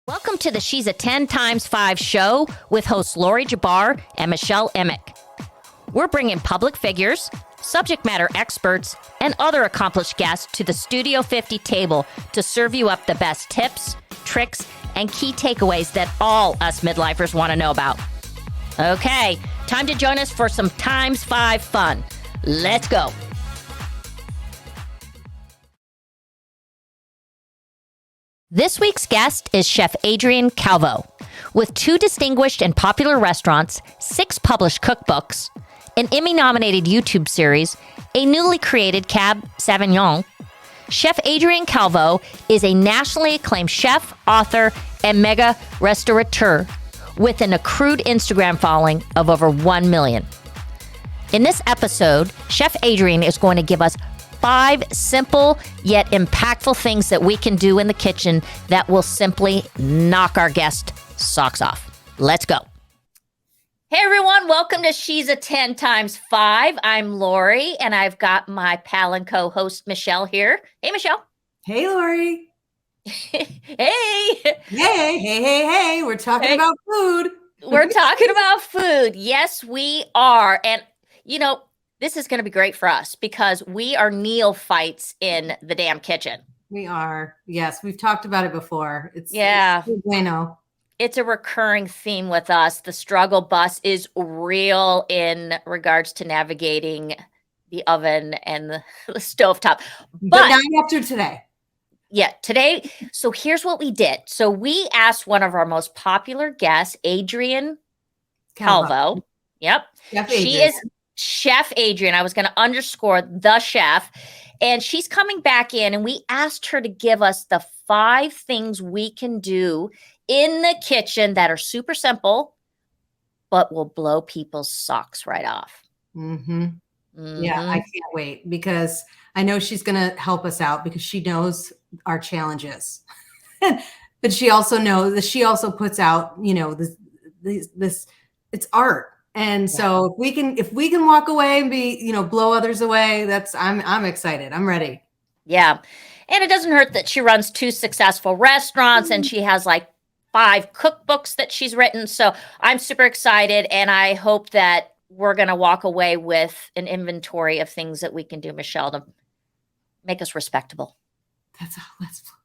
Welcome to the She's a 10 times 5 show with hosts Lori Jabbar and Michelle Emick. We're bringing public figures, subject matter experts, and other accomplished guests to the Studio 50 table to serve you up the best tips, tricks, and key takeaways that all us midlifers want to know about. Okay, time to join us for some times 5 fun. Let's go. This week's guest is Chef Adrianne Calvo. With 2 distinguished and popular restaurants, 6 published cookbooks, an Emmy-nominated YouTube series, a newly created Cab Sauvignon, Chef Adrianne Calvo is a nationally acclaimed chef, author, and mega restaurateur with an accrued Instagram following of over 1 million. In this episode, Chef Adrianne is going to give us 5 simple yet impactful things that we can do in the kitchen that will simply knock our guest socks off. Let's go. Hey everyone, welcome to She's a 10 times 5. I'm Lori and I've got my pal and co-host Michelle here. Hey Michelle. Hey Lori. Hey. Hey. We're talking about food. We're talking about food. Yes, we are. And you know, this is going to be great for us because we are neophytes in the damn kitchen. We are. Yes, we've talked about it before. It's bueno. It's a recurring theme with us. The struggle bus is real in regards to navigating the oven and the stovetop. But not after today. Yeah, today. So here's what we did. So we asked one of our most popular guests, Adrianne Calvo. Yep. She is Chef Adrianne. I was going to underscore the chef. And she's coming back in and we asked her to give us the 5 things we can do in the kitchen that are super simple, but will blow people's socks right off. Mm-hmm. Yeah, I can't wait because I know she's going to help us out because she knows our challenges. But she also knows that she also puts out, you know, this it's art. And so if we can walk away and be, you know, blow others away, I'm excited. I'm ready. Yeah. And it doesn't hurt that she runs 2 successful restaurants and she has like 5 cookbooks that she's written. So I'm super excited. And I hope that we're going to walk away with an inventory of things that we can do, Michelle, to make us respectable. That's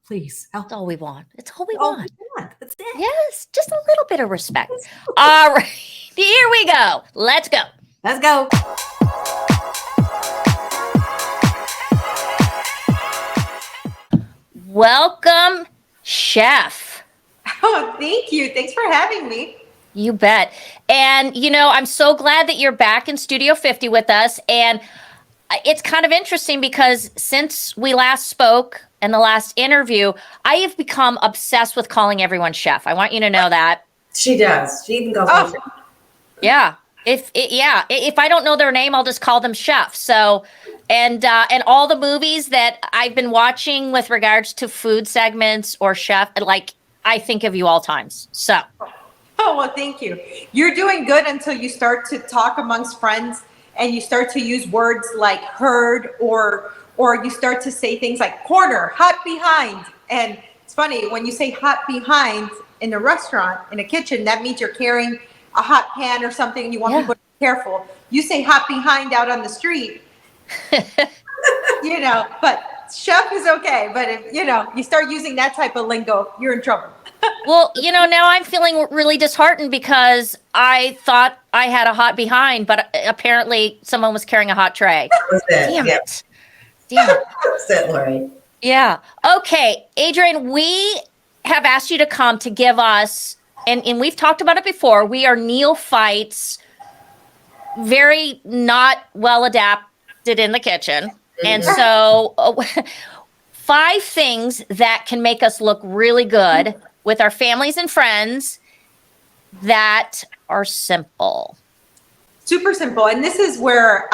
please. That's all we want. It's all we want. That's it. Yes. Just a little bit of respect. All right. Here we go. Let's go. Let's go. Welcome, Chef. Oh, thank you. Thanks for having me. You bet. And, you know, I'm so glad that you're back in Studio 50 with us. And it's kind of interesting because since we last spoke in the last interview, I have become obsessed with calling everyone chef. I want you to know that. She does. She even calls me chef. Yeah. If I don't know their name, I'll just call them chef. So, and all the movies that I've been watching with regards to food segments or chef, like I think of you all times. So. Oh, well, thank you. You're doing good until you start to talk amongst friends and you start to use words like heard or you start to say things like corner, hot behind. And it's funny when you say hot behind in a restaurant, in a kitchen, that means you're carrying a hot pan or something and you want people to be careful. You say hot behind out on the street, you know, but chef is okay. But if, you know, you start using that type of lingo, you're in trouble. Well, you know, now I'm feeling really disheartened because I thought I had a hot behind, but apparently someone was carrying a hot tray. Damn it. That's it, Lori. Yeah. Okay. Adrianne, we have asked you to come to give us, and we've talked about it before, we are neophytes, very not well adapted in the kitchen. And so 5 things that can make us look really good with our families and friends that are simple. Super simple. And this is where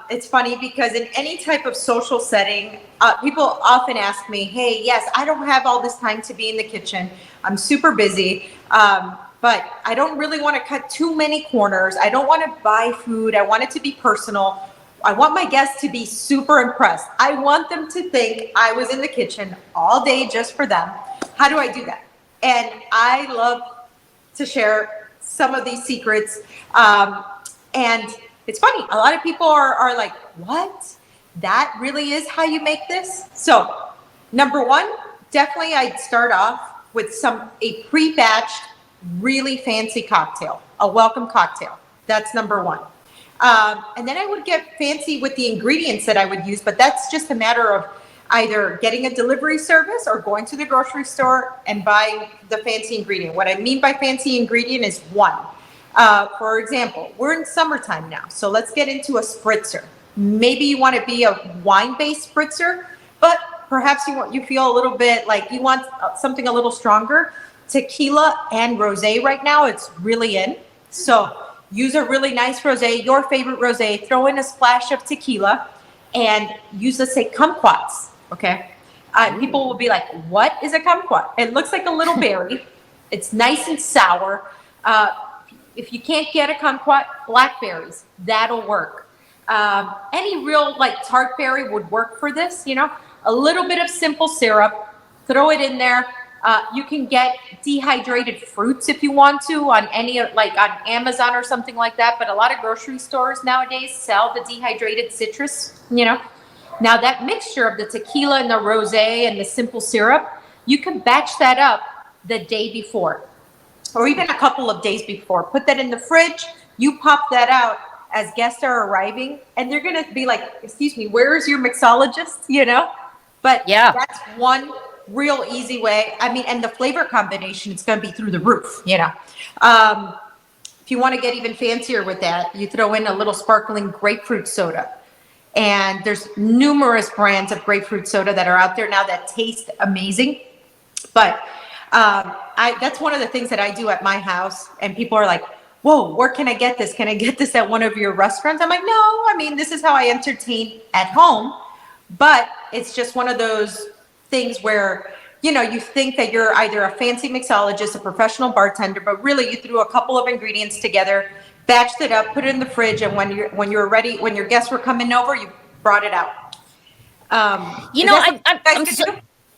it's funny because in any type of social setting, people often ask me, hey, yes, I don't have all this time to be in the kitchen. I'm super busy, but I don't really want to cut too many corners. I don't want to buy food. I want it to be personal. I want my guests to be super impressed. I want them to think I was in the kitchen all day just for them. How do I do that? and I love to share some of these secrets. And it's funny, a lot of people are like, what? That really is how you make this? So number one, definitely I'd start off with a pre-batched, really fancy cocktail, a welcome cocktail. That's number one. And then I would get fancy with the ingredients that I would use, but that's just a matter of either getting a delivery service or going to the grocery store and buying the fancy ingredient. What I mean by fancy ingredient is one. For example, we're in summertime now, so let's get into a spritzer. Maybe you want to be a wine-based spritzer, but perhaps you feel a little bit like you want something a little stronger. Tequila and rosé right now, it's really in. So use a really nice rosé, your favorite rosé, throw in a splash of tequila, and use, let's say, kumquats, okay? People will be like, what is a kumquat? It looks like a little berry. It's nice and sour. If you can't get a kumquat, blackberries, that'll work. Any real like tart berry would work for this, you know? A little bit of simple syrup, throw it in there. You can get dehydrated fruits if you want to on on Amazon or something like that. But a lot of grocery stores nowadays sell the dehydrated citrus, you know. Now that mixture of the tequila and the rosé and the simple syrup, you can batch that up the day before or even a couple of days before. Put that in the fridge. You pop that out as guests are arriving and they're going to be like, excuse me, where is your mixologist? You know, but yeah, that's one real easy way. I mean, and the flavor combination, it's going to be through the roof, you know. If you want to get even fancier with that, you throw in a little sparkling grapefruit soda. And there's numerous brands of grapefruit soda that are out there now that taste amazing. But that's one of the things that I do at my house. And people are like, whoa, where can I get this? Can I get this at one of your restaurants? I'm like, no, I mean, this is how I entertain at home. But it's just one of those things where, you know, you think that you're either a fancy mixologist, a professional bartender, but really you threw a couple of ingredients together, batched it up, put it in the fridge, and when you're ready, when your guests were coming over, you brought it out.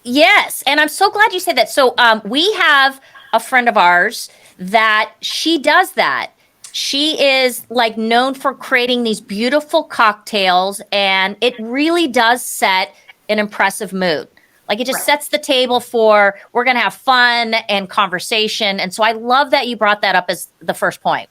Yes, and I'm so glad you said that. So we have a friend of ours that she does that. She is like known for creating these beautiful cocktails, and it really does set an impressive mood. Like it just sets the table for, we're going to have fun and conversation. And so I love that you brought that up as the first point.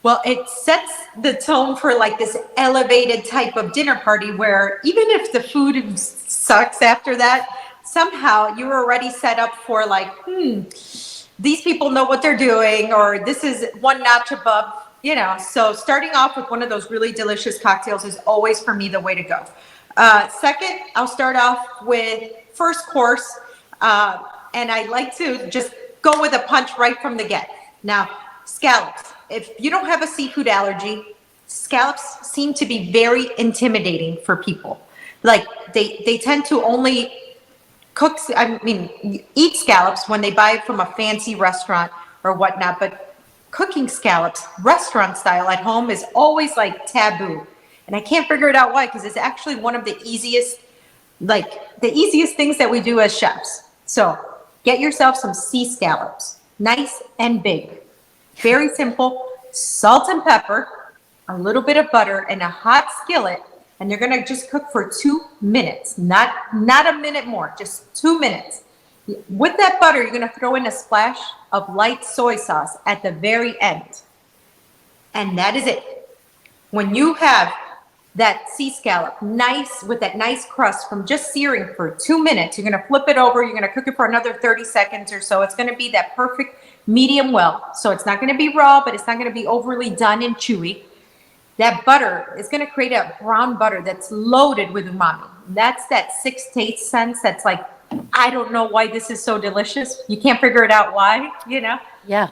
Well, it sets the tone for like this elevated type of dinner party where even if the food sucks after that, somehow you're already set up for like, these people know what they're doing, or this is one notch above, you know. So starting off with one of those really delicious cocktails is always for me the way to go. Second, I'll start off with first course, and I like to just go with a punch right from the get. Now, scallops. If you don't have a seafood allergy, scallops seem to be very intimidating for people. Like they tend to only eat scallops when they buy it from a fancy restaurant or whatnot, but cooking scallops, restaurant style at home, is always like taboo. And I can't figure it out why, because it's actually one of the easiest things that we do as chefs. So get yourself some sea scallops, nice and big. Very simple, salt and pepper, a little bit of butter, and a hot skillet. And you're gonna just cook for 2 minutes, not a minute more, just 2 minutes. With that butter, you're gonna throw in a splash of light soy sauce at the very end. And that is it. When you have that sea scallop, nice with that nice crust from just searing for 2 minutes, you're gonna flip it over, you're gonna cook it for another 30 seconds or so. It's gonna be that perfect medium well. So it's not gonna be raw, but it's not gonna be overly done and chewy. That butter is gonna create a brown butter that's loaded with umami. That's that sixth taste sense that's like, I don't know why this is so delicious. You can't figure it out why, you know? Yeah.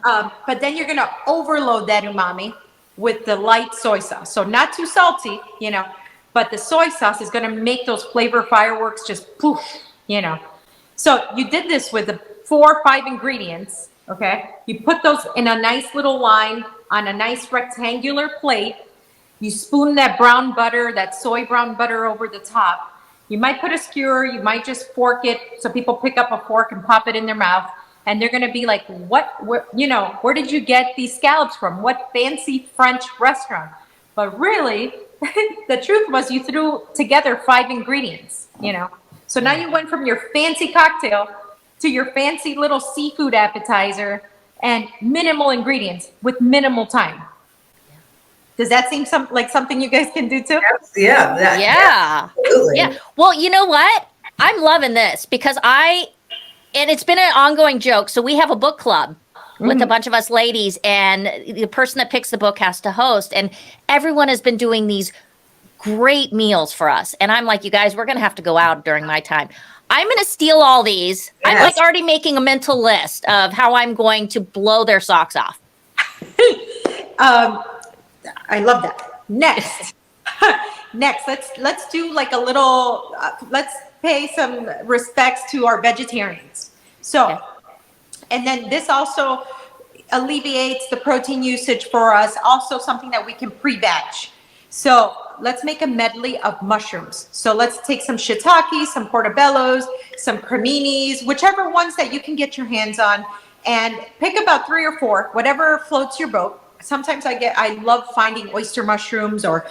But then you're gonna overload that umami with the light soy sauce. So not too salty, you know, but the soy sauce is going to make those flavor fireworks just poof, you know. So you did this with the 4 or 5 ingredients, okay? You put those in a nice little line on a nice rectangular plate. You spoon that brown butter, that soy brown butter over the top. You might put a skewer, you might just fork it so people pick up a fork and pop it in their mouth. And they're going to be like, where did you get these scallops from? What fancy French restaurant? But really, the truth was you threw together 5 ingredients, So now you went from your fancy cocktail to your fancy little seafood appetizer and minimal ingredients with minimal time. Does that seem like something you guys can do too? Yes, Yeah. absolutely. Yeah. Well, you know what? I'm loving this because and it's been an ongoing joke. So we have a book club with a bunch of us ladies, and the person that picks the book has to host. And everyone has been doing these great meals for us. And I'm like, you guys, we're going to have to go out during my time. I'm going to steal all these. Yes. I'm like already making a mental list of how I'm going to blow their socks off. I love that. Next, let's do like a little. Let's pay some respects to our vegetarians. So, Okay. And then this also alleviates the protein usage for us. Also, something that we can pre-batch. So let's make a medley of mushrooms. So let's take some shiitake, some portobellos, some creminis, whichever ones that you can get your hands on, and pick about 3 or 4, whatever floats your boat. Sometimes I love finding oyster mushrooms or,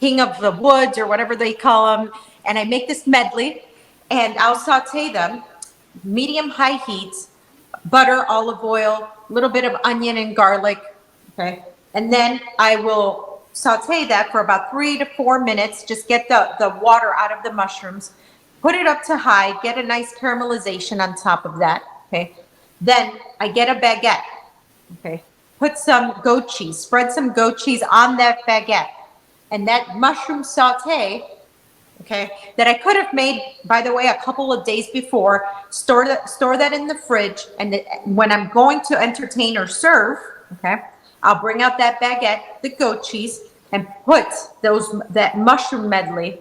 king of the woods or whatever they call them. And I make this medley and I'll saute them, medium high heat, butter, olive oil, a little bit of onion and garlic. Okay. And then I will saute that for about 3 to 4 minutes. Just get the water out of the mushrooms, put it up to high, get a nice caramelization on top of that. Okay. Then I get a baguette. Okay. Put some goat cheese, spread some goat cheese on that baguette. And that mushroom saute, okay, that I could have made, by the way, a couple of days before, store that in the fridge. And when I'm going to entertain or serve, okay, I'll bring out that baguette, the goat cheese, and put that mushroom medley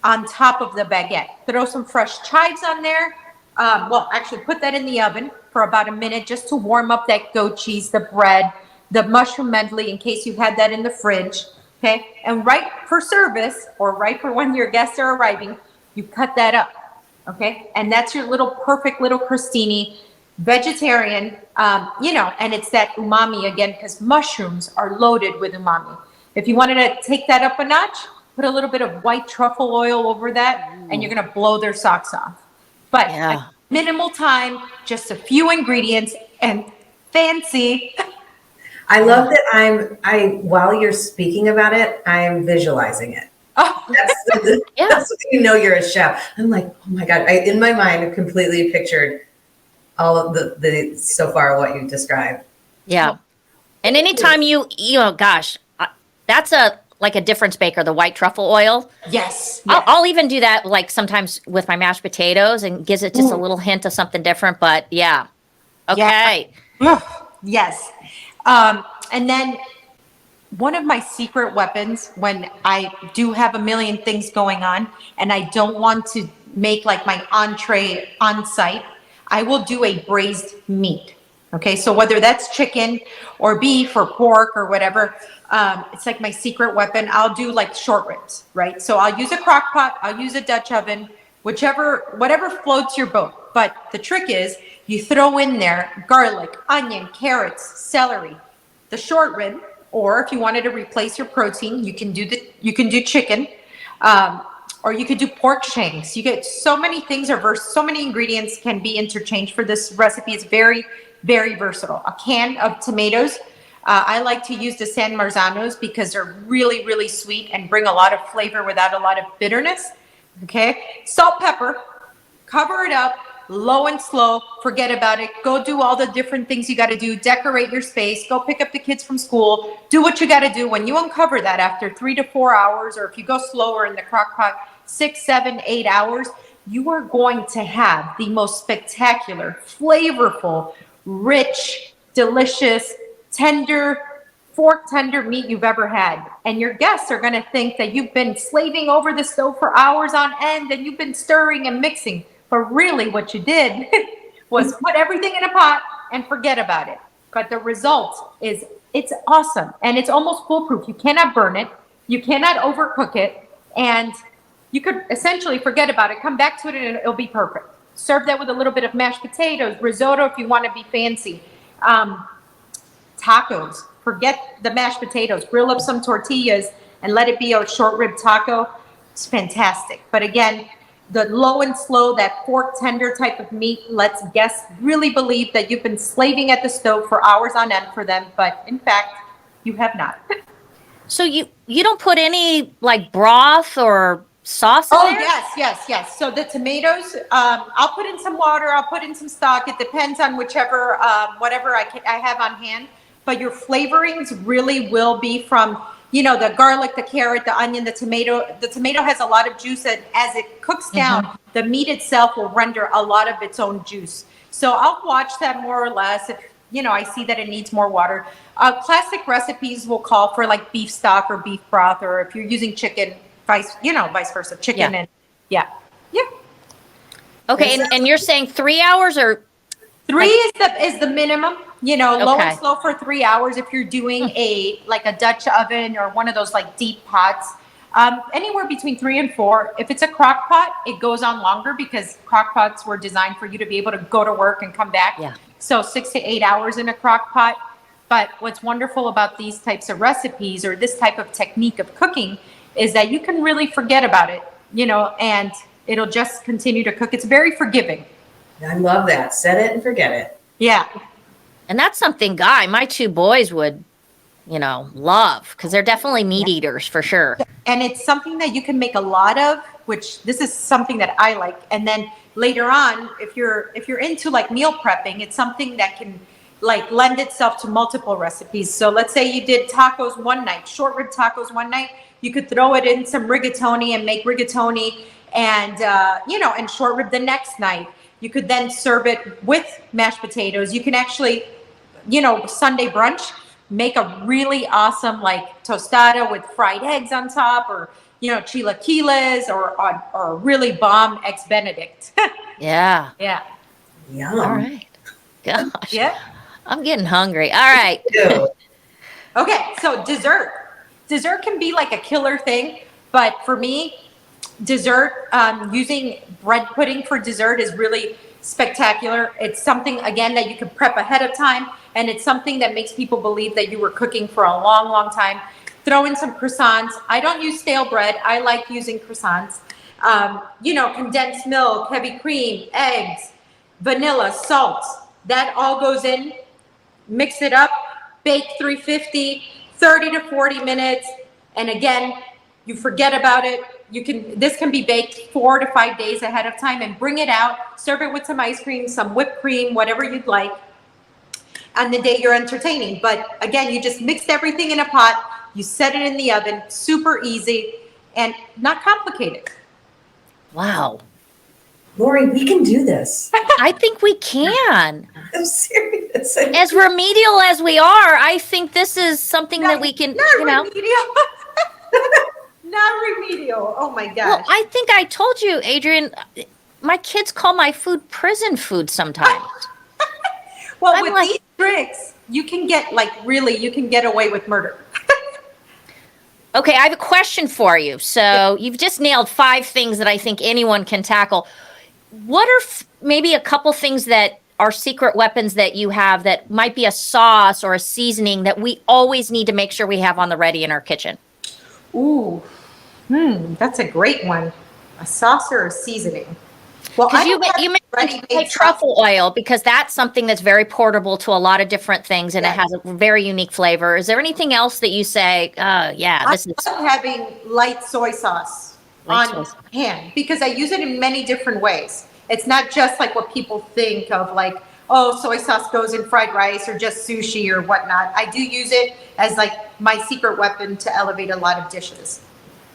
on top of the baguette. Throw some fresh chives on there. Actually put that in the oven for about a minute just to warm up that goat cheese, the bread, the mushroom medley, in case you had that in the fridge. Okay. And right for service or right for when your guests are arriving, you cut that up. Okay. And that's your perfect little crostini, vegetarian, and it's that umami again, because mushrooms are loaded with umami. If you wanted to take that up a notch, put a little bit of white truffle oil over that and you're going to blow their socks off. But minimal time, just a few ingredients and fancy. I love that while you're speaking about it, I'm visualizing it. Oh. That's when you know you're a chef. I'm like, oh my God, in my mind, I've completely pictured all of the so far what you've described. Yeah. And anytime that's like a difference maker, the white truffle oil. Yes. I'll even do that like sometimes with my mashed potatoes and gives it just a little hint of something different. But yeah. Okay. Yeah. Yes. And then one of my secret weapons when I do have a million things going on and I don't want to make like my entree on site, I will do a braised meat. Okay. So whether that's chicken or beef or pork or whatever, it's like my secret weapon. I'll do like short ribs, right? So I'll use a crock pot, I'll use a Dutch oven, whatever floats your boat. But the trick is you throw in there garlic, onion, carrots, celery, the short rib, or if you wanted to replace your protein, you can do chicken, or you could do pork shanks. You get so many things so many ingredients can be interchanged for this recipe. It's very, very versatile. A can of tomatoes. I like to use the San Marzanos because they're really, really sweet and bring a lot of flavor without a lot of bitterness. Okay. Salt, pepper, cover it up, low and slow, forget about it. Go do all the different things you got to do. Decorate your space. Go pick up the kids from school. Do what you got to do. When you uncover that after 3 to 4 hours, or if you go slower in the crock pot, 6, 7, 8 hours, you are going to have the most spectacular, flavorful, rich, delicious, fork tender meat you've ever had. And your guests are going to think that you've been slaving over the stove for hours on end and you've been stirring and mixing. But really what you did was put everything in a pot and forget about it. But the result it's awesome. And it's almost foolproof. You cannot burn it. You cannot overcook it. And you could essentially forget about it, come back to it, and it'll be perfect. Serve that with a little bit of mashed potatoes, risotto if you want to be fancy. Tacos, forget the mashed potatoes. Grill up some tortillas and let it be a short rib taco. It's fantastic. But again, the low and slow, that fork tender type of meat lets guests really believe that you've been slaving at the stove for hours on end for them, but in fact, you have not. So you don't put any like broth or sauce in there? Yes. So the tomatoes, I'll put in some water, I'll put in some stock. It depends on whatever I have on hand. But your flavorings really will be from, the garlic, the carrot, the onion, the tomato. The tomato has a lot of juice, and as it cooks down, the meat itself will render a lot of its own juice. So I'll watch that more or less if, I see that it needs more water. Classic recipes will call for like beef stock or beef broth, or if you're using chicken, vice versa, chicken and yeah. Okay, and you're saying 3 hours or? 3 is the minimum, low and slow for 3 hours. If you're doing a Dutch oven or one of those like deep pots, anywhere between 3 and 4. If it's a crock pot, it goes on longer because crock pots were designed for you to be able to go to work and come back. Yeah. So 6 to 8 hours in a crock pot. But what's wonderful about these types of recipes or this type of technique of cooking is that you can really forget about it, and it'll just continue to cook. It's very forgiving. I love that. Set it and forget it. Yeah. And that's something my 2 boys would, love, because they're definitely meat eaters for sure. And it's something that you can make a lot of, which this is something that I like. And then later on, if you're into like meal prepping, it's something that can like lend itself to multiple recipes. So let's say you did tacos one night, short rib tacos one night, you could throw it in some rigatoni and make rigatoni and, and short rib the next night. You could then serve it with mashed potatoes. You can actually, Sunday brunch, make a really awesome like tostada with fried eggs on top, or, chilaquiles or really bomb eggs Benedict. Yeah. Yeah. Yum. All right. Gosh. Yeah. I'm getting hungry. All right. Okay. So dessert can be like a killer thing, but for me, dessert, using bread pudding for dessert is really spectacular. It's something, again, that you can prep ahead of time, and it's something that makes people believe that you were cooking for a long, long time. Throw in some croissants. I don't use stale bread. I like using croissants. Condensed milk, heavy cream, eggs, vanilla, salt. That all goes in. Mix it up. Bake 350, 30 to 40 minutes. And again, you forget about it. This can be baked 4 to 5 days ahead of time and bring it out, serve it with some ice cream, some whipped cream, whatever you'd like on the day you're entertaining. But again, you just mixed everything in a pot, you set it in the oven, super easy and not complicated. Wow. Lori, we can do this. I think we can. I'm serious. As remedial as we are, I think this is something that we can, remedial. Not remedial. Oh my gosh. Well, I think I told you, Adrianne, my kids call my food prison food sometimes. Well, with these tricks, you can get away with murder. Okay, I have a question for you. So you've just nailed 5 things that I think anyone can tackle. What are maybe a couple things that are secret weapons that you have that might be a sauce or a seasoning that we always need to make sure we have on the ready in our kitchen? Ooh, that's a great one. A sauce or a seasoning? Well, you mentioned truffle oil because that's something that's very portable to a lot of different things, and it has a very unique flavor. Is there anything else that you say, this is... I love having light soy sauce on hand because I use it in many different ways. It's not just like what people think of, like, oh, soy sauce goes in fried rice or just sushi or whatnot. I do use it as like my secret weapon to elevate a lot of dishes.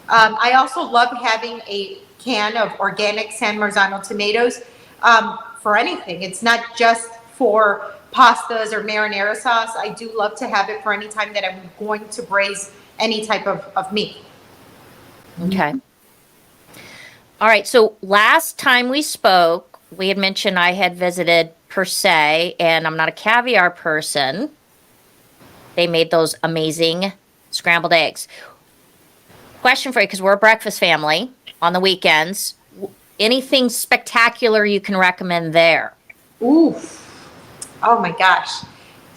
I also love having a can of organic San Marzano tomatoes for anything. It's not just for pastas or marinara sauce. I do love to have it for any time that I'm going to braise any type of meat. Okay. All right. So last time we spoke, we had mentioned I had visited Per Se, and I'm not a caviar person. They made those amazing scrambled eggs. Question for you, because we're a breakfast family on the weekends. Anything spectacular you can recommend there? Ooh. Oh my gosh.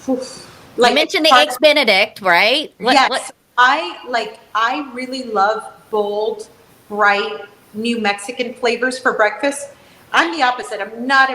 Oof. You mentioned the Eggs Benedict, right? Yes. I really love bold, bright, new Mexican flavors for breakfast. I'm the opposite. I'm not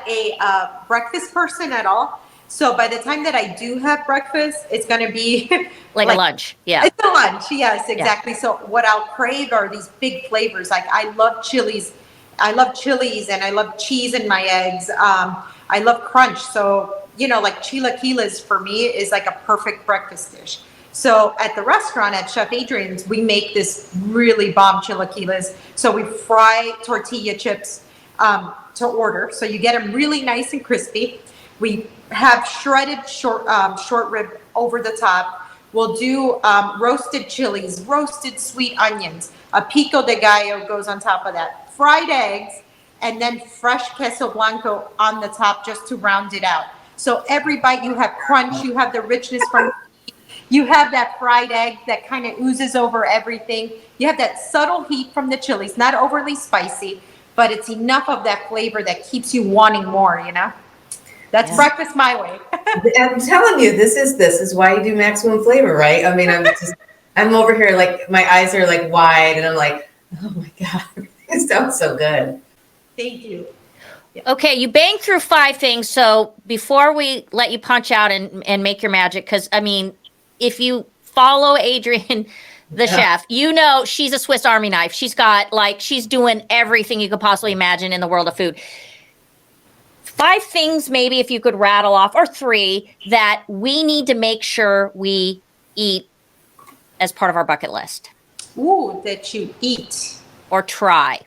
a breakfast person at all. So by the time that I do have breakfast, it's going to be like a lunch. Yeah. It's a lunch. Yes, exactly. Yeah. So what I'll crave are these big flavors. Like I love chilies. I love chilies and I love cheese in my eggs. I love crunch. So, like chilaquiles for me is like a perfect breakfast dish. So at the restaurant at Chef Adrianne's, we make this really bomb chilaquiles. So we fry tortilla chips to order. So you get them really nice and crispy. We have shredded short rib over the top. We'll do roasted chilies, roasted sweet onions. A pico de gallo goes on top of that. Fried eggs, and then fresh queso blanco on the top just to round it out. So every bite you have crunch, you have the richness from, you have that fried egg that kind of oozes over everything. You have that subtle heat from the chilies, not overly spicy, but it's enough of that flavor that keeps you wanting more, That's breakfast my way. I'm telling you, this is why you do maximum flavor, right? I mean, I'm over here, like, my eyes are like wide and I'm like, oh my God, it sounds so good. Thank you. Yeah. Okay, you banged through 5 things. So before we let you punch out and make your magic, because I mean, if you follow Adrianne, the chef, she's a Swiss Army knife. She's doing everything you could possibly imagine in the world of food. 5 things, maybe if you could rattle off, or 3 that we need to make sure we eat as part of our bucket list. Ooh, that you eat or try.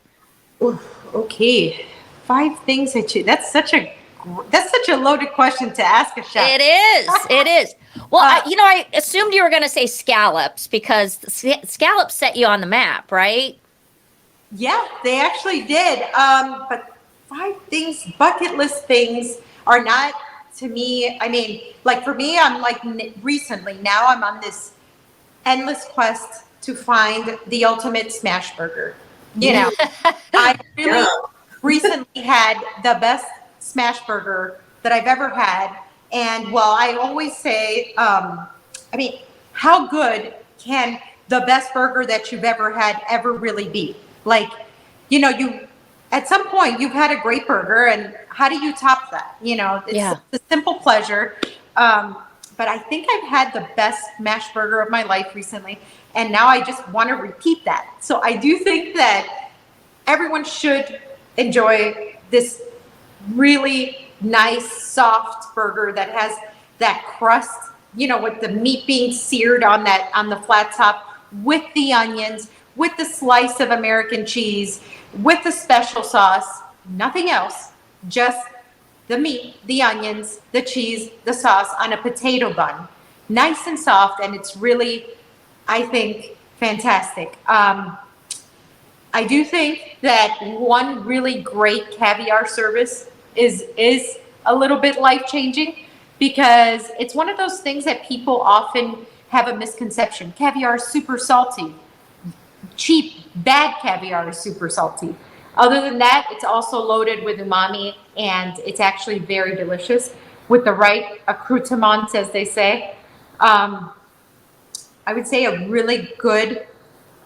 Ooh, okay. 5 things that's such a loaded question to ask a chef. It is. Well, I assumed you were going to say scallops because scallops set you on the map, right? Yeah, they actually did. But 5 things, bucket list things, are not, to me, I mean, like for me, I'm like recently, now I'm on this endless quest to find the ultimate smash burger. I really recently had the best smash burger that I've ever had. And well, I always say, how good can the best burger that you've ever had ever really be? Like, at some point you've had a great burger, and how do you top that? It's a simple pleasure. But I think I've had the best smash burger of my life recently, and now I just want to repeat that. So I do think that everyone should enjoy this really nice, soft burger that has that crust, with the meat being seared on the flat top, with the onions, with the slice of American cheese, with the special sauce, nothing else, just the meat, the onions, the cheese, the sauce on a potato bun. Nice and soft, and it's really, I think, fantastic. I do think that one really great caviar service is a little bit life-changing, because it's one of those things that people often have a misconception. Caviar is super salty. Cheap, bad caviar is super salty. Other than that, it's also loaded with umami, and it's actually very delicious with the right accoutrements, as they say. I would say a really,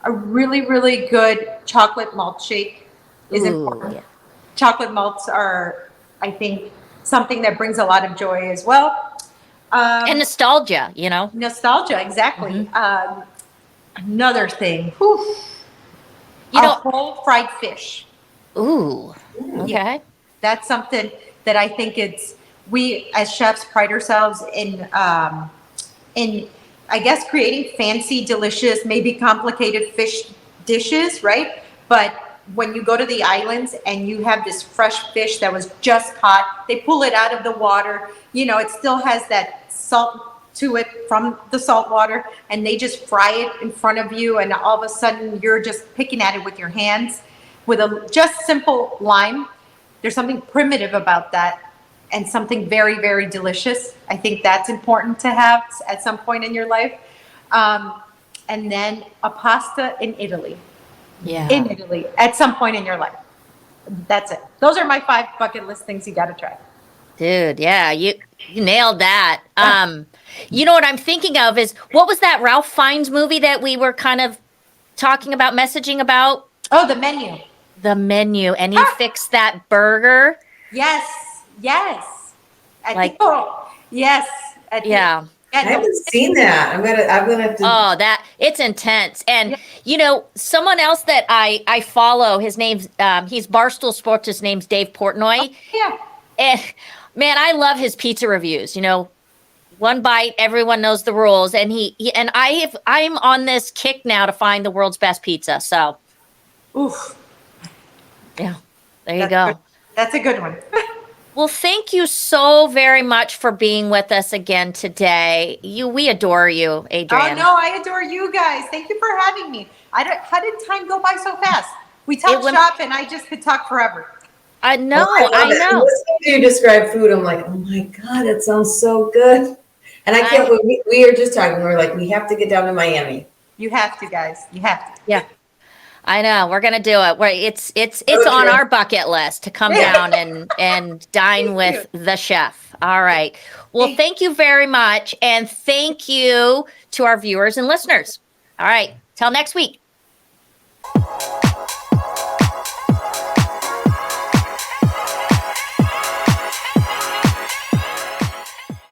really good chocolate malt shake is important. Yeah. Chocolate malts are, I think, something that brings a lot of joy as well. And nostalgia, Nostalgia, exactly. Mm-hmm. Another thing, whole fried fish. Ooh, okay. Yeah, that's something that I think we as chefs pride ourselves in, I guess, creating fancy, delicious, maybe complicated fish dishes, right? But when you go to the islands and you have this fresh fish that was just caught, they pull it out of the water, it still has that salt to it from the salt water, and they just fry it in front of you, and all of a sudden you're just picking at it with your hands with a just simple lime. There's something primitive about that, and something very, very delicious. I think that's important to have at some point in your life. And then a pasta in Italy. Yeah. in Italy at some point in your life. That's it. Those are my 5 bucket list things you got to try. Dude, yeah, you nailed that. You know what I'm thinking of is what was that Ralph Fiennes movie that we were kind of talking about, messaging about? Oh, the menu. The Menu, and he fixed that burger. Yes. Like- yes. Yeah. I haven't seen that. I'm gonna have to. Oh, it's intense. And Yeah. you know, someone else that I follow, his name's he's Barstool Sports. His name's Dave Portnoy. Yeah. And man, I love his pizza reviews. You know, one bite, everyone knows the rules. And I'm on this kick now to find the world's best pizza. So, Oof. yeah, there you go. That's a good one. Well, thank you so very much for being with us again today. We adore you, Adrianne. Oh no, I adore you guys. Thank you for having me. How did time go by so fast? We talked shop, and I just could talk forever. I know, Oh, I know. Listening to you describe food, I'm like, oh my God, it sounds so good. And I can't. We are just talking. We're like, we have to get down to Miami. You have to, guys. You have to. Yeah. I know. We're gonna do it. It's on our bucket list to come down and dine with the chef. All right. Well, thank you very much, and thank you to our viewers and listeners. All right. Till next week.